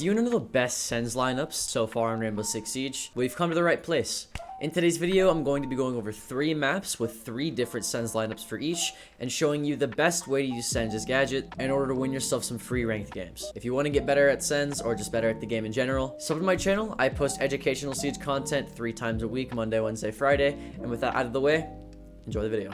Do you know the best Sens lineups so far on Rainbow Six Siege? Well, you've come to the right place. In today's video, I'm going to be going over 3 maps with 3 different Sens lineups for each, and showing you the best way to use Sens' gadget in order to win yourself some free ranked games. If you want to get better at Sens, or just better at the game in general, sub to my channel. I post educational Siege content 3 times a week, Monday, Wednesday, Friday, and with that out of the way, enjoy the video.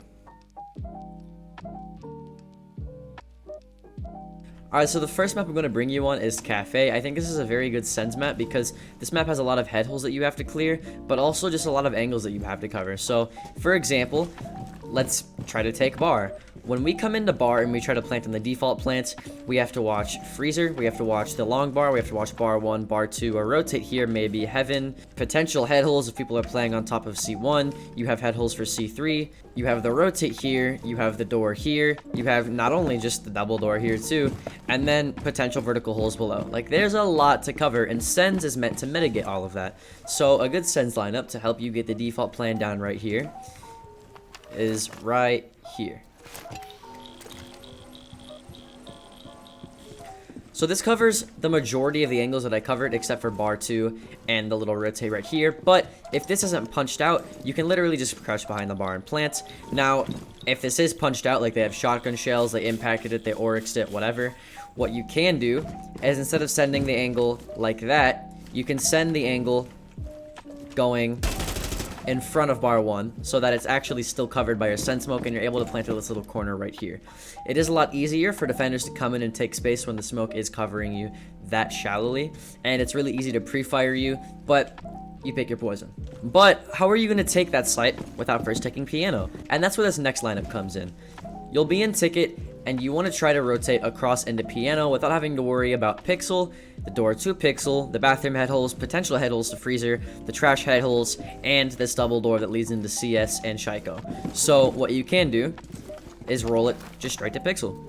Alright, so the first map I'm going to bring you on is Cafe. I think this is a very good Sens map because this map has a lot of head holes that you have to clear, but also just a lot of angles that you have to cover. So, for example, let's try to take bar. When we come into bar and we try to plant in the default plant, we have to watch freezer, we have to watch the long bar, we have to watch bar 1, bar 2, or rotate here, maybe heaven. Potential head holes if people are playing on top of C1, you have head holes for C3, you have the rotate here, you have the door here, you have not only just the double door here too, and then potential vertical holes below. Like, there's a lot to cover, and Sens is meant to mitigate all of that. So a good Sens lineup to help you get the default plan down right here is right here. So this covers the majority of the angles that I covered except for bar 2 and the little rotate right here. But if this isn't punched out, you can literally just crouch behind the bar and plant. Now, if this is punched out, like they have shotgun shells, they impacted it, they oryxed it, whatever, what you can do is instead of sending the angle like that, you can send the angle going in front of bar 1 so that it's actually still covered by your Sens smoke and you're able to plant in this little corner right here. It is a lot easier for defenders to come in and take space when the smoke is covering you that shallowly, and it's really easy to pre-fire you, but you pick your poison. But how are you going to take that site without first taking piano? And that's where this next lineup comes in. You'll be in ticket and you want to try to rotate across into piano without having to worry about pixel, the door to pixel, the bathroom head holes, potential head holes to freezer, the trash head holes, and this double door that leads into CS and Shiko. So what you can do is roll it just straight to pixel.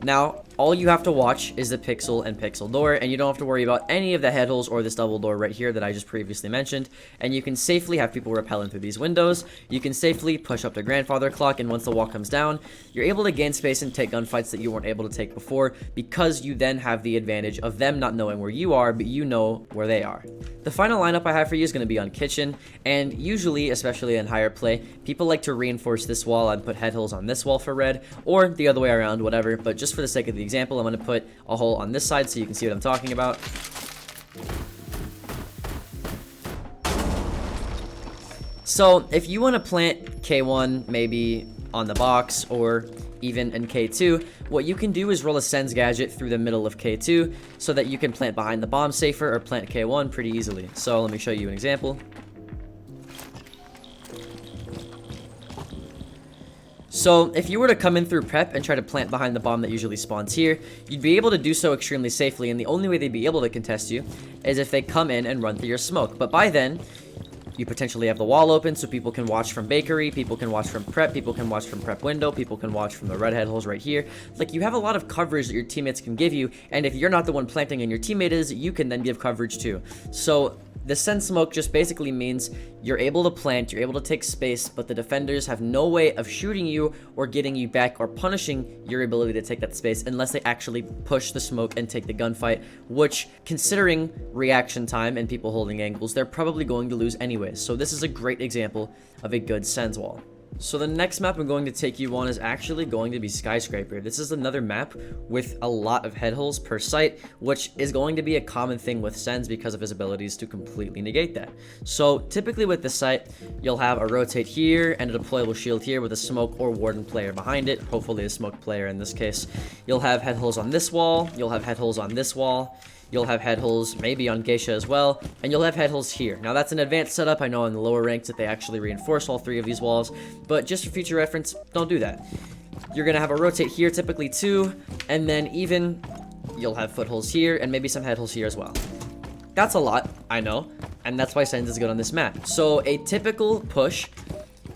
Now, all you have to watch is the pixel and pixel door, and you don't have to worry about any of the head holes or this double door right here that I just previously mentioned, and you can safely have people rappelling through these windows. You can safely push up to grandfather clock, and once the wall comes down, you're able to gain space and take gunfights that you weren't able to take before, because you then have the advantage of them not knowing where you are, but you know where they are. The final lineup I have for you is going to be on kitchen, and usually, especially in higher play, people like to reinforce this wall and put head holes on this wall for red, or the other way around, whatever, but just for the sake of the example, I'm going to put a hole on this side so you can see what I'm talking about. So if you want to plant K1 maybe on the box or even in K2, what you can do is roll a Sens gadget through the middle of K2 so that you can plant behind the bomb safer or plant K1 pretty easily. So let me show you an example. So if you were to come in through prep and try to plant behind the bomb that usually spawns here, you'd be able to do so extremely safely, and the only way they'd be able to contest you is if they come in and run through your smoke. But by then, you potentially have the wall open so people can watch from bakery, people can watch from prep, people can watch from prep window, people can watch from the red head holes right here. Like, you have a lot of coverage that your teammates can give you, and if you're not the one planting and your teammate is, you can then give coverage too. So the Sens smoke just basically means you're able to plant, you're able to take space, but the defenders have no way of shooting you or getting you back or punishing your ability to take that space unless they actually push the smoke and take the gunfight, which, considering reaction time and people holding angles, they're probably going to lose anyways. So this is a great example of a good Sens wall. So the next map I'm going to take you on is actually going to be Skyscraper. This is another map with a lot of head holes per site, which is going to be a common thing with Sens because of his abilities to completely negate that. So typically with this site, you'll have a rotate here and a deployable shield here with a smoke or warden player behind it, hopefully a smoke player in this case. You'll have head holes on this wall, you'll have head holes on this wall, you'll have head holes maybe on Geisha as well, and you'll have head holes here. Now that's an advanced setup. I know in the lower ranks that they actually reinforce all 3 of these walls, but just for future reference, don't do that. You're going to have a rotate here typically too, and then even you'll have footholes here and maybe some head holes here as well. That's a lot, I know, and that's why Sens is good on this map. So a typical push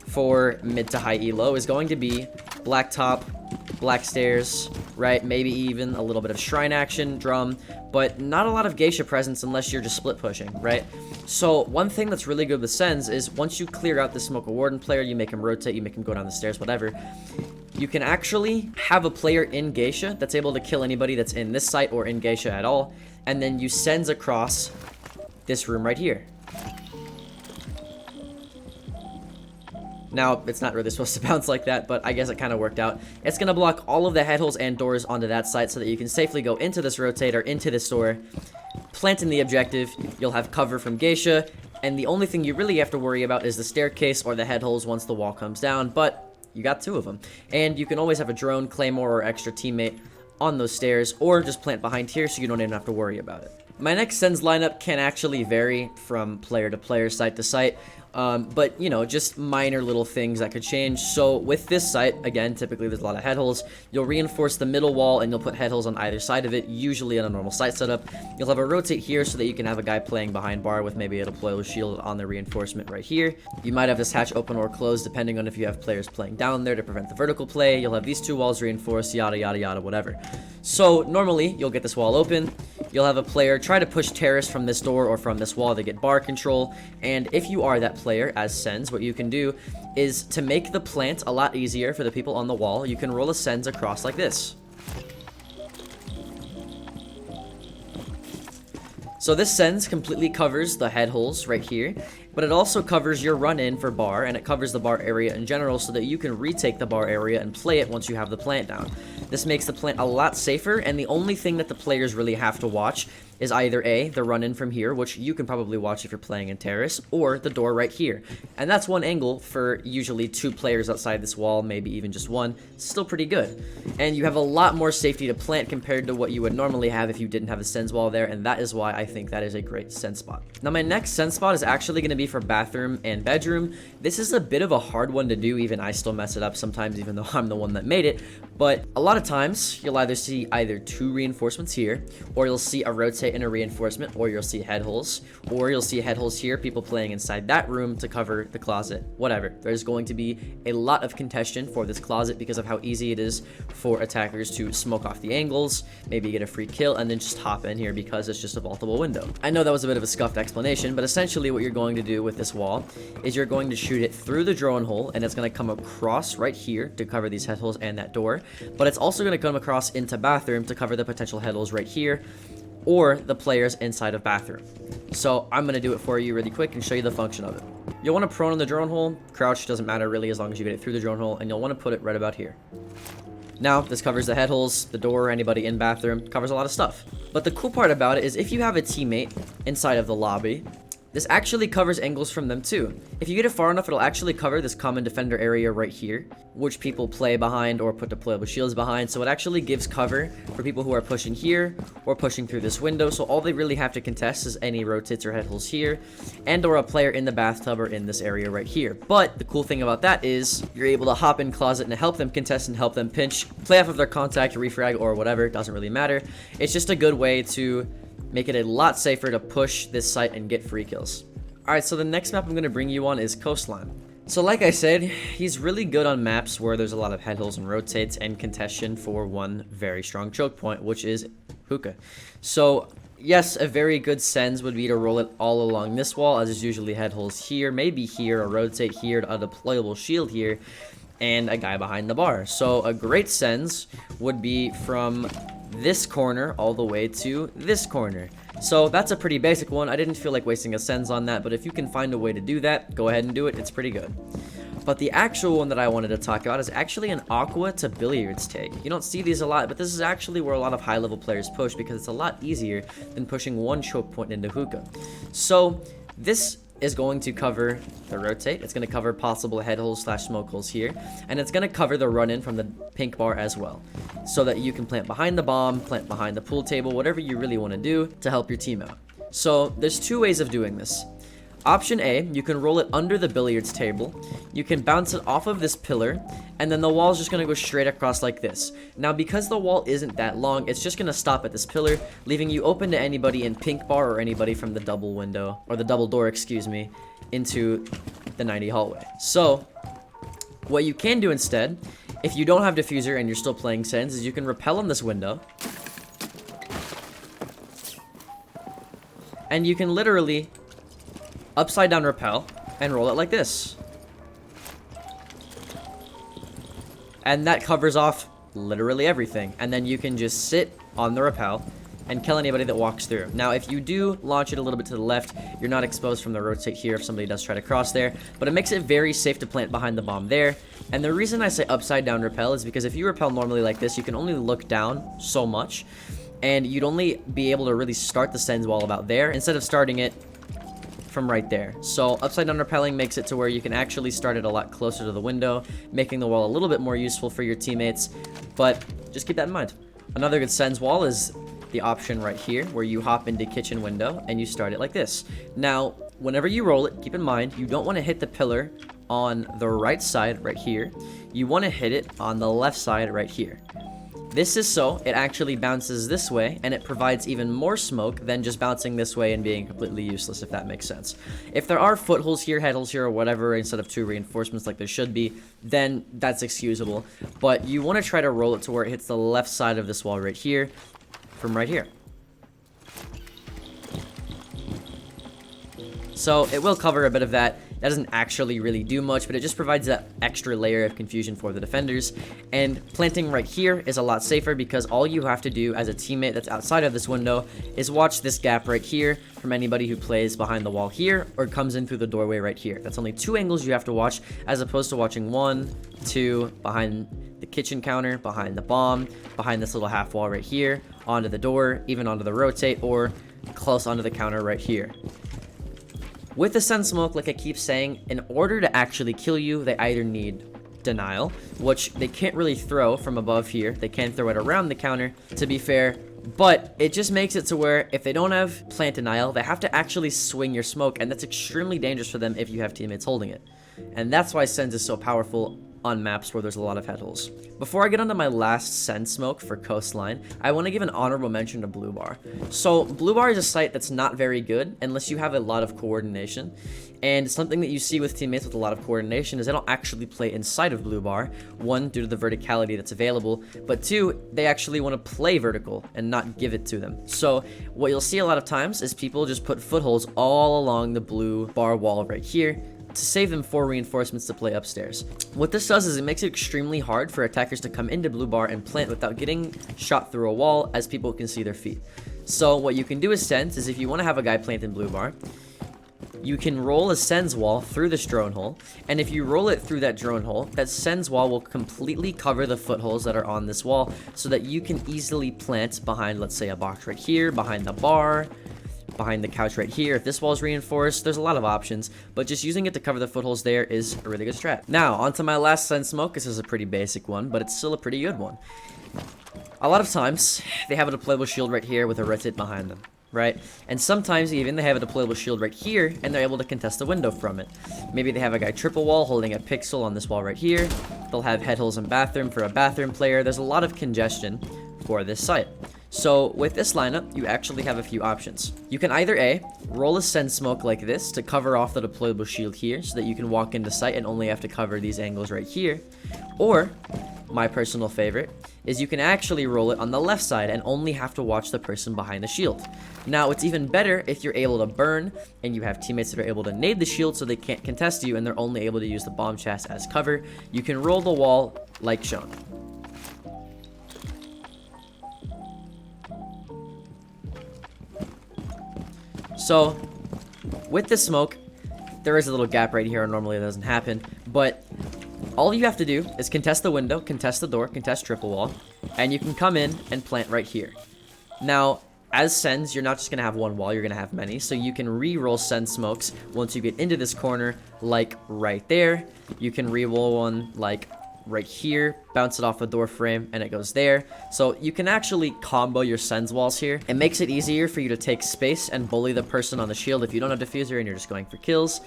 for mid to high elo is going to be black top, black stairs, right? Maybe even a little bit of shrine action, drum, but not a lot of geisha presence unless you're just split pushing, right? So one thing that's really good with Sens is once you clear out the smoke a warden player, you make him rotate, you make him go down the stairs, whatever, you can actually have a player in Geisha that's able to kill anybody that's in this site or in Geisha at all, and then you sends across this room right here. Now, it's not really supposed to bounce like that, but I guess it kind of worked out. It's going to block all of the head holes and doors onto that site so that you can safely go into this rotator, into this door, plant in the objective. You'll have cover from Geisha, and the only thing you really have to worry about is the staircase or the head holes once the wall comes down, but you got 2 of them. And you can always have a drone, claymore, or extra teammate on those stairs, or just plant behind here so you don't even have to worry about it. My next Sens lineup can actually vary from player to player, site to site. But, you know, just minor little things that could change. So with this site, again, typically there's a lot of head holes. You'll reinforce the middle wall and you'll put head holes on either side of it, usually in a normal site setup. You'll have a rotate here so that you can have a guy playing behind bar with maybe a deployable shield on the reinforcement right here. You might have this hatch open or closed depending on if you have players playing down there to prevent the vertical play. You'll have these 2 walls reinforced, yada, yada, yada, whatever. So normally you'll get this wall open. You'll have a player try to push terrace from this door or from this wall to get bar control. And if you are that player as Sens, what you can do is to make the plant a lot easier for the people on the wall, you can roll a Sens across like this. So this Sens completely covers the head holes right here, but it also covers your run-in for bar, and it covers the bar area in general so that you can retake the bar area and play it once you have the plant down. This makes the plant a lot safer, and the only thing that the players really have to watch is either A, the run-in from here, which you can probably watch if you're playing in terrace, or the door right here. And that's one angle for usually 2 players outside this wall, maybe even just 1. Still pretty good. And you have a lot more safety to plant compared to what you would normally have if you didn't have a Sens wall there, and that is why I think that is a great Sens spot. Now my next Sens spot is actually going to be for bathroom and bedroom. This is a bit of a hard one to do, even I still mess it up sometimes even though I'm the one that made it, but a lot of times you'll either see 2 reinforcements here, or you'll see a rotate and a reinforcement, or you'll see head holes, or you'll see head holes here, people playing inside that room to cover the closet, whatever. There's going to be a lot of contention for this closet because of how easy it is for attackers to smoke off the angles, maybe get a free kill, and then just hop in here because it's just a vaultable window. I know that was a bit of a scuffed explanation, but essentially what you're going to do with this wall is you're going to shoot it through the drone hole, and it's going to come across right here to cover these head holes and that door, but it's also going to come across into bathroom to cover the potential head holes right here, or the players inside of bathroom. So I'm going to do it for you really quick and show you the function of it. You'll want to prone on the drone hole. Crouch doesn't matter really as long as you get it through the drone hole, and you'll want to put it right about here. Now, this covers the head holes, the door, anybody in bathroom, covers a lot of stuff. But the cool part about it is if you have a teammate inside of the lobby, this actually covers angles from them too. If you get it far enough, it'll actually cover this common defender area right here, which people play behind or put deployable shields behind. So it actually gives cover for people who are pushing here or pushing through this window. So all they really have to contest is any rotates or head holes here, and or a player in the bathtub or in this area right here. But the cool thing about that is you're able to hop in closet and help them contest and help them pinch, play off of their contact, refrag, or whatever. It doesn't really matter. It's just a good way to make it a lot safer to push this site and get free kills. Alright, so the next map I'm going to bring you on is Coastline. So like I said, he's really good on maps where there's a lot of head holes and rotates and contention for one very strong choke point, which is hookah. So yes, a very good Sens would be to roll it all along this wall, as there's usually head holes here, maybe here, a rotate here, a deployable shield here, and a guy behind the bar. So a great Sens would be from this corner all the way to this corner. So that's a pretty basic one. I didn't feel like wasting a Sens on that, but if you can find a way to do that, go ahead and do it. It's pretty good. But the actual one that I wanted to talk about is actually an aqua to billiards take. You don't see these a lot, but this is actually where a lot of high-level players push because it's a lot easier than pushing one choke point into hookah. So this is going to cover the rotate. It's going to cover possible head holes / smoke holes here, and it's going to cover the run-in from the pink bar as well, so that you can plant behind the bomb, plant behind the pool table, whatever you really want to do to help your team out. So there's 2 ways of doing this. Option A, you can roll it under the billiards table, you can bounce it off of this pillar, and then the wall is just going to go straight across like this. Now because the wall isn't that long, it's just going to stop at this pillar, leaving you open to anybody in pink bar or anybody from the double window, or the double door, excuse me, into the 90 hallway. So what you can do instead, if you don't have diffuser and you're still playing Sens, is you can rappel on this window, and you can literally upside down rappel and roll it like this. And that covers off literally everything. And then you can just sit on the rappel and kill anybody that walks through. Now, if you do launch it a little bit to the left, you're not exposed from the rotate here if somebody does try to cross there, but it makes it very safe to plant behind the bomb there. And the reason I say upside down rappel is because if you rappel normally like this, you can only look down so much, and you'd only be able to really start the Sens wall about there instead of starting it from right there. So upside down rappelling makes it to where you can actually start it a lot closer to the window, making the wall a little bit more useful for your teammates, but just keep that in mind. Another good Sens wall is the option right here where you hop into kitchen window and you start it like this. Now, whenever you roll it, keep in mind you don't want to hit the pillar on the right side right here. You want to hit it on the left side right here. This is so it actually bounces this way, and it provides even more smoke than just bouncing this way and being completely useless, if that makes sense. If there are footholds here, headholes here, or whatever, instead of 2 reinforcements like there should be, then that's excusable. But you want to try to roll it to where it hits the left side of this wall right here, from right here. So it will cover a bit of that. That doesn't actually really do much, but it just provides that extra layer of confusion for the defenders. And planting right here is a lot safer because all you have to do as a teammate that's outside of this window is watch this gap right here from anybody who plays behind the wall here or comes in through the doorway right here. That's only 2 angles you have to watch, as opposed to watching 1, 2, behind the kitchen counter, behind the bomb, behind this little half wall right here, onto the door, even onto the rotate, or close onto the counter right here. With the Sun Smoke, like I keep saying, in order to actually kill you, they either need denial, which they can't really throw from above here. They can throw it around the counter, to be fair, but it just makes it to where if they don't have plant denial, they have to actually swing your smoke, and that's extremely dangerous for them if you have teammates holding it. And that's why Sens is so powerful on maps where there's a lot of headholes. Before I get onto my last Sens smoke for Coastline, I want to give an honorable mention to Blue Bar. So Blue Bar is a site that's not very good unless you have a lot of coordination, and something that you see with teammates with a lot of coordination is they don't actually play inside of Blue Bar. 1, due to the verticality that's available, but 2, they actually want to play vertical and not give it to them. So what you'll see a lot of times is people just put footholds all along the Blue Bar wall right here to save them 4 reinforcements to play upstairs. What this does is it makes it extremely hard for attackers to come into Blue Bar and plant without getting shot through a wall, as people can see their feet. So what you can do as Sens is, if you want to have a guy plant in Blue Bar, you can roll a Sens wall through this drone hole, and if you roll it through that drone hole, that Sens wall will completely cover the footholes that are on this wall, so that you can easily plant behind, let's say, a box right here, behind the bar, behind the couch right here. If this wall is reinforced, there's a lot of options, but just using it to cover the footholds there is a really good strat. Now, onto my last Sens smoke. This is a pretty basic one, but it's still a pretty good one. A lot of times, they have a deployable shield right here with a rotate behind them, right? And sometimes even they have a deployable shield right here, and they're able to contest the window from it. Maybe they have a guy triple wall holding a pixel on this wall right here. They'll have headholes and bathroom for a bathroom player. There's a lot of congestion for this site. So with this lineup, you actually have a few options. You can either A, roll a Sens smoke like this to cover off the deployable shield here so that you can walk into sight and only have to cover these angles right here. Or, my personal favorite, is you can actually roll it on the left side and only have to watch the person behind the shield. Now, it's even better if you're able to burn and you have teammates that are able to nade the shield so they can't contest you and they're only able to use the bomb chest as cover. You can roll the wall like shown. So, with the smoke, there is a little gap right here, and normally it doesn't happen, but all you have to do is contest the window, contest the door, contest triple wall, and you can come in and plant right here. Now, as Sens, you're not just going to have one wall, you're going to have many, so you can re-roll Sens smokes once you get into this corner, like right there. You can re-roll one like right here, bounce it off a door frame, and it goes there. So you can actually combo your Sens walls here. It makes it easier for you to take space and bully the person on the shield if you don't have diffuser and you're just going for kills.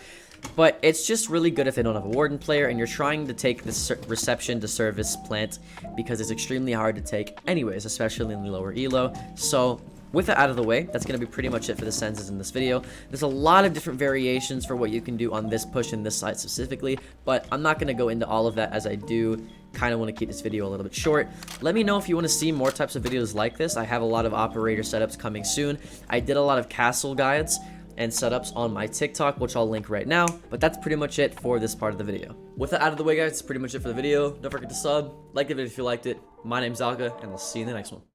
But it's just really good if they don't have a warden player and you're trying to take this reception to service plant, because it's extremely hard to take anyways, especially in the lower elo. So with that out of the way, that's going to be pretty much it for the Senses in this video. There's a lot of different variations for what you can do on this push and this side specifically, but I'm not going to go into all of that, as I do kind of want to keep this video a little bit short. Let me know if you want to see more types of videos like this. I have a lot of operator setups coming soon. I did a lot of castle guides, and setups on my TikTok, which I'll link right now. But that's pretty much it for this part of the video. With that out of the way, guys, that's pretty much it for the video. Don't forget to sub, like the video if you liked it. My name's Alka, and I'll see you in the next one.